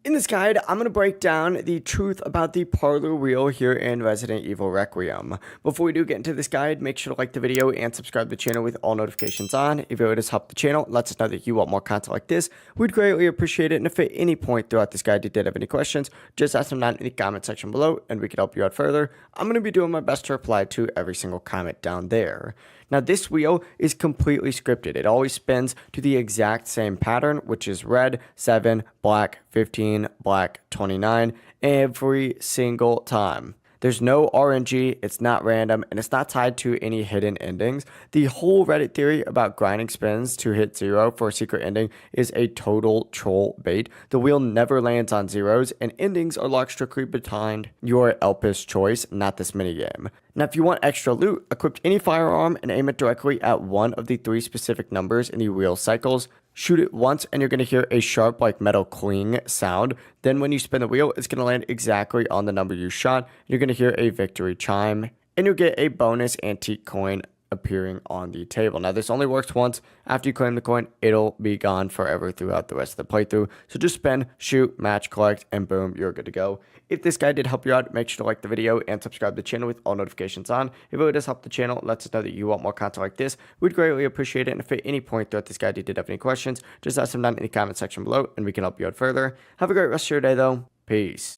In this guide, I'm going to break down the truth about the parlor wheel here in Resident Evil Requiem. Before we do get into this guide, make sure to like the video and subscribe to the channel with all notifications on. If it would just help the channel, lets us know that you want more content like this, we'd greatly appreciate it. And if at any point throughout this guide you did have any questions, just ask them down in the comment section below and we can help you out further. I'm going to be doing my best to reply to every single comment down there. Now, this wheel is completely scripted. It always spins to the exact same pattern, which is red, 7, black, 15, black, 29, every single time. There's no RNG, it's not random, and it's not tied to any hidden endings. The whole Reddit theory about grinding spins to hit 0 for a secret ending is a total troll bait. The wheel never lands on zeros, and endings are locked strictly behind your Elpis choice, not this minigame. Now, if you want extra loot, equip any firearm and aim it directly at one of the 3 specific numbers in the wheel cycles. Shoot it once and you're going to hear a sharp like metal cling sound. Then when you spin the wheel, it's going to land exactly on the number you shot. You're going to hear a victory chime and you'll get a bonus antique coin appearing on the table. Now, this only works once. After you claim the coin, it'll be gone forever throughout the rest of the playthrough. So just spin, shoot, match, collect, and boom, you're good to go. If this guide did help you out, make sure to like the video and subscribe to the channel with all notifications on. If it really does help the channel, lets us know that you want more content like this. We'd greatly appreciate it. And if at any point throughout this guide you did have any questions, just ask them down in the comment section below and we can help you out further. Have a great rest of your day though. Peace.